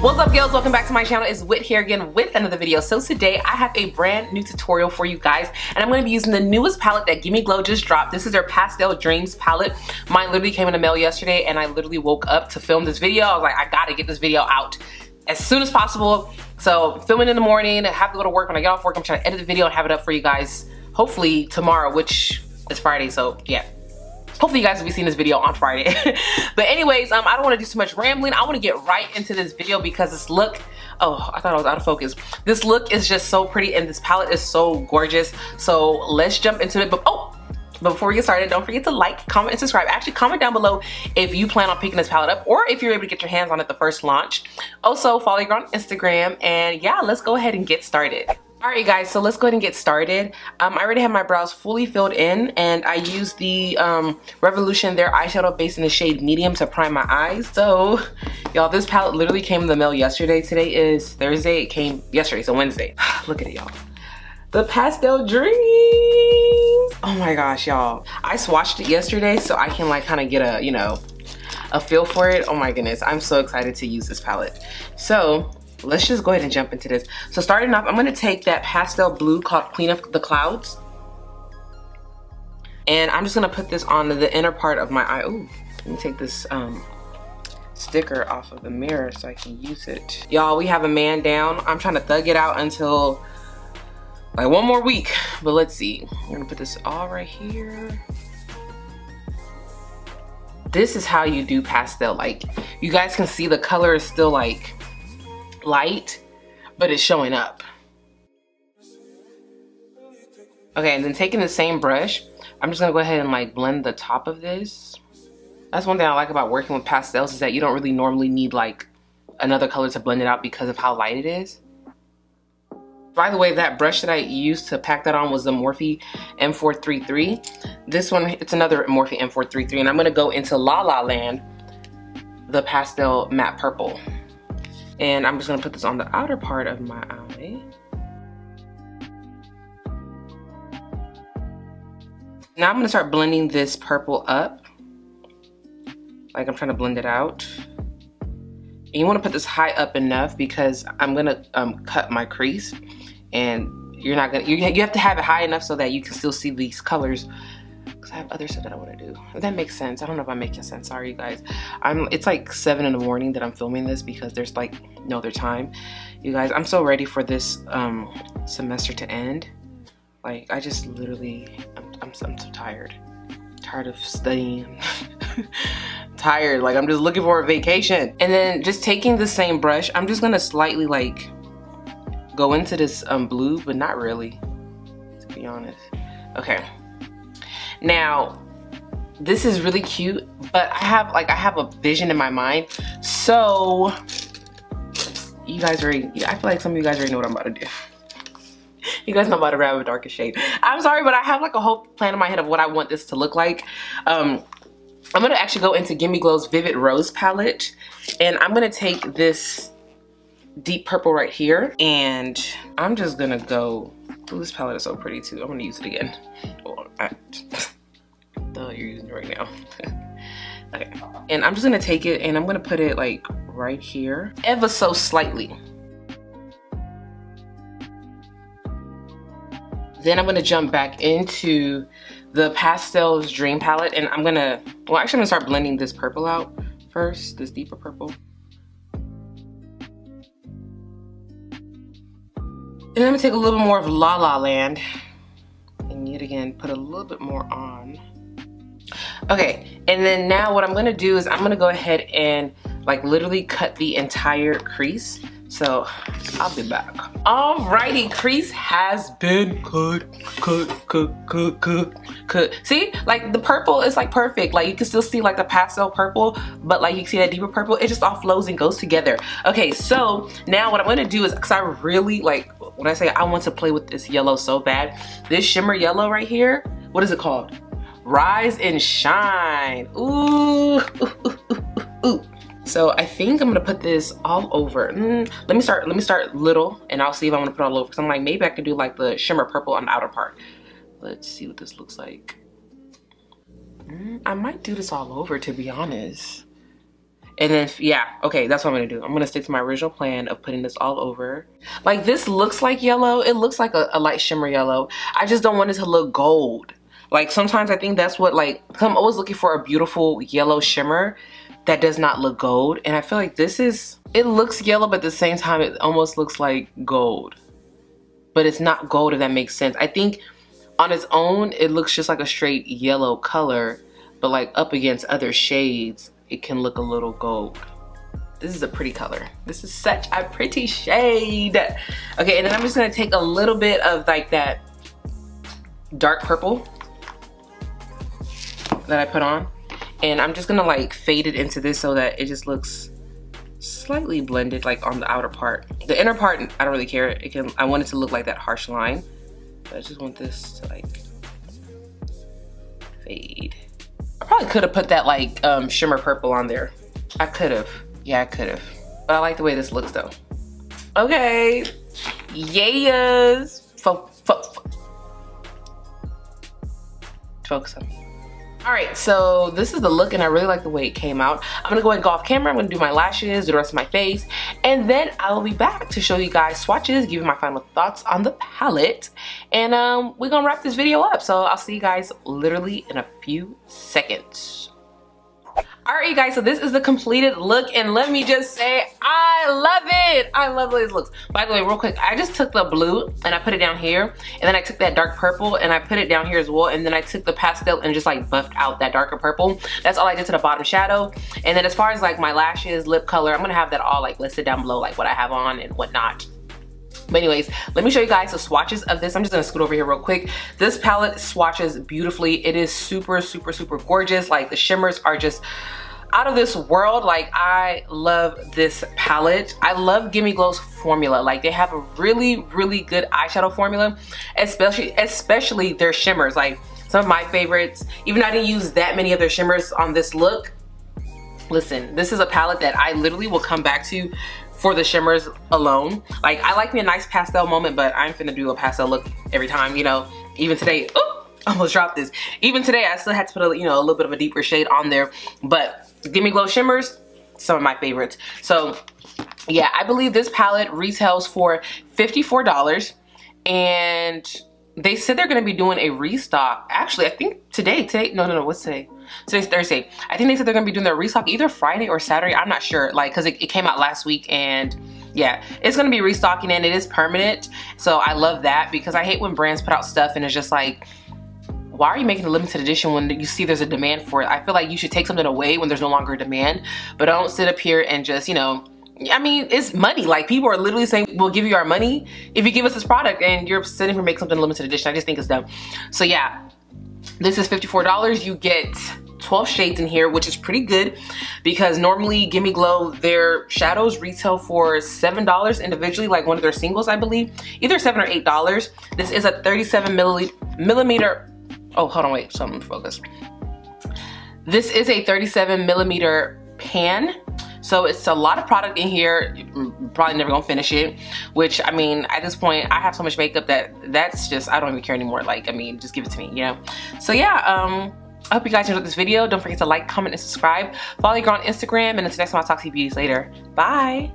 What's up, girls? Welcome back to my channel. It's Whit here again with another video. So today I have a brand new tutorial for you guys, and I'm going to be using the newest palette that Gimme Glow just dropped. This is their Pastel Dreams palette. Mine literally came in the mail yesterday, and I literally woke up to film this video. I was like, I gotta get this video out as soon as possible. So filming in the morning, I have to go to work. When I get off work, I'm trying to edit the video and have it up for you guys hopefully tomorrow, which is Friday. So yeah, hopefully you guys will be seeing this video on Friday. But anyways, I don't want to do too much rambling. I want to get right into this video because this look, oh, I thought I was out of focus. This look is just so pretty and this palette is so gorgeous. So let's jump into it. But before we get started, don't forget to like, comment, and subscribe. Actually, comment down below if you plan on picking this palette up or if you're able to get your hands on it the first launch. Also, follow your girl on Instagram. And yeah, let's go ahead and get started. Alright guys, so let's go ahead and get started. I already have my brows fully filled in, and I used the Revolution Their eyeshadow base in the shade medium to prime my eyes. So y'all, this palette literally came in the mail yesterday. Today is Thursday. It came yesterday, so Wednesday. Look at it, y'all. The Pastel Dreams. Oh my gosh, y'all. I swatched it yesterday so I can like kind of get a, you know, a feel for it. Oh my goodness, I'm so excited to use this palette. So let's just go ahead and jump into this. So starting off, I'm gonna take that pastel blue called Queen of the Clouds. And I'm just gonna put this on the inner part of my eye. Ooh, let me take this sticker off of the mirror so I can use it. Y'all, we have a man down. I'm trying to thug it out until like one more week, but let's see. I'm gonna put this all right here. This is how you do pastel. Like, you guys can see the color is still like light, but it's showing up. Okay, and then taking the same brush, I'm just gonna go ahead and like blend the top of this. That's one thing I like about working with pastels, is that you don't really normally need like another color to blend it out because of how light it is. By the way, that brush that I used to pack that on was the Morphe M433. This one, it's another Morphe M433, and I'm gonna go into La La Land, the pastel matte purple. And I'm just gonna put this on the outer part of my eye. Now I'm gonna start blending this purple up. Like I'm trying to blend it out. And you wanna put this high up enough because I'm gonna cut my crease. And you're not gonna, you have to have it high enough so that you can still see these colors. I have other stuff that I want to do. If that makes sense. I don't know if I'm making sense. Sorry, you guys. It's like 7 in the morning that I'm filming this because there's like no other time. You guys, I'm so ready for this semester to end. Like, I just literally, I'm so tired. Tired of studying. Tired. Like, I'm just looking for a vacation. And then just taking the same brush, I'm just gonna slightly like go into this blue, but not really, to be honest. Okay. Now, this is really cute, but I have a vision in my mind. So, you guys already, I feel like some of you guys already know what I'm about to do. You guys know I'm about to grab a darker shade. I'm sorry, but I have like a whole plan in my head of what I want this to look like. I'm gonna actually go into Gimme Glow's Vivid Rose palette, and I'm gonna take this deep purple right here, and I'm just gonna go. Ooh, this palette is so pretty too. I'm gonna use it again. Hold on. You're using it right now. Okay, and I'm just gonna take it and I'm gonna put it like right here, ever so slightly. Then I'm gonna jump back into the Pastel's Dream palette, and I'm gonna, well, actually I'm gonna start blending this purple out first, this deeper purple. And I'm gonna take a little more of La La Land, and yet again, put a little bit more on. Okay, and then now what I'm gonna do is I'm gonna go ahead and like literally cut the entire crease. So I'll be back. Alrighty, crease has been cut. See, like the purple is like perfect. Like you can still see like the pastel purple, but like you can see that deeper purple, it just all flows and goes together. Okay, so now what I'm gonna do is, cause I really like, when I say I want to play with this yellow so bad, this shimmer yellow right here, what is it called? Rise and Shine. Ooh. Ooh. So I think I'm gonna put this all over. Let me start little, and I'll see if I want to put it all over. Because I'm like, maybe I could do like the shimmer purple on the outer part. Let's see what this looks like. I might do this all over, to be honest. And then, yeah, okay, that's what I'm gonna do. I'm gonna stick to my original plan of putting this all over. Like, this looks like yellow. It looks like a light shimmer yellow. I just don't want it to look gold. Like, sometimes I think that's what, like, I'm always looking for a beautiful yellow shimmer that does not look gold. And I feel like this is, it looks yellow, but at the same time, it almost looks like gold. But it's not gold, if that makes sense. I think on its own, it looks just like a straight yellow color, but like up against other shades, it can look a little gold. This is a pretty color. This is such a pretty shade. Okay, and then I'm just gonna take a little bit of like that dark purple that I put on, and I'm just gonna like fade it into this so that it just looks slightly blended, like on the outer part. The inner part, I don't really care. It can, I want it to look like that harsh line, but I just want this to like fade. I probably could have put that like shimmer purple on there. I could have. Yeah, I could have. But I like the way this looks though. Okay. Yes. Focus on me. All right, so this is the look and I really like the way it came out. I'm gonna go ahead and go off camera. I'm gonna do my lashes, do the rest of my face, and then I will be back to show you guys swatches, give you my final thoughts on the palette, and we're gonna wrap this video up. So I'll see you guys literally in a few seconds. All right, you guys, so this is the completed look, and let me just say, I love it. I love the way this looks. By the way, real quick, I just took the blue and I put it down here, and then I took that dark purple and I put it down here as well, and then I took the pastel and just like buffed out that darker purple. That's all I did to the bottom shadow. And then as far as like my lashes, lip color, I'm gonna have that all like listed down below, like what I have on and whatnot. But anyways, let me show you guys the swatches of this. I'm just gonna scoot over here real quick. This palette swatches beautifully. It is super, super, super gorgeous. Like the shimmers are just out of this world. Like I love this palette. I love Gimme Glow's formula. Like they have a really, really good eyeshadow formula, especially their shimmers. Like some of my favorites, even though I didn't use that many of their shimmers on this look. Listen, this is a palette that I literally will come back to for the shimmers alone. Like I like me a nice pastel moment, but I'm finna do a pastel look every time, you know. Even today, oh, almost dropped this. Even today, I still had to put a, you know, a little bit of a deeper shade on there. But Gimme Glow shimmers, some of my favorites. So yeah, I believe this palette retails for $54, and they said they're gonna be doing a restock. Actually, I think today, no, what's today? Today's Thursday. I think they said they're gonna be doing their restock either Friday or Saturday. I'm not sure, like, cause it came out last week, and yeah, it's gonna be restocking, and it is permanent. So I love that, because I hate when brands put out stuff and it's just like, why are you making a limited edition when you see there's a demand for it? I feel like you should take something away when there's no longer a demand, but don't sit up here and just, you know, I mean, it's money. Like people are literally saying, we'll give you our money if you give us this product, and you're sitting here making something limited edition. I just think it's dumb. So yeah, this is $54. You get 12 shades in here, which is pretty good, because normally Gimme Glow, their shadows retail for $7 individually, like one of their singles, I believe, either $7 or $8. This is a 37 millimeter. Oh, hold on, wait, so I'm focused. This is a 37 millimeter pan. So it's a lot of product in here. You're probably never gonna finish it, which, I mean, at this point, I have so much makeup that's just, I don't even care anymore. Like, I mean, just give it to me, you know? So yeah, I hope you guys enjoyed this video. Don't forget to like, comment, and subscribe. Follow your girl on Instagram, and until next time, I'll talk to you beauties later. Bye.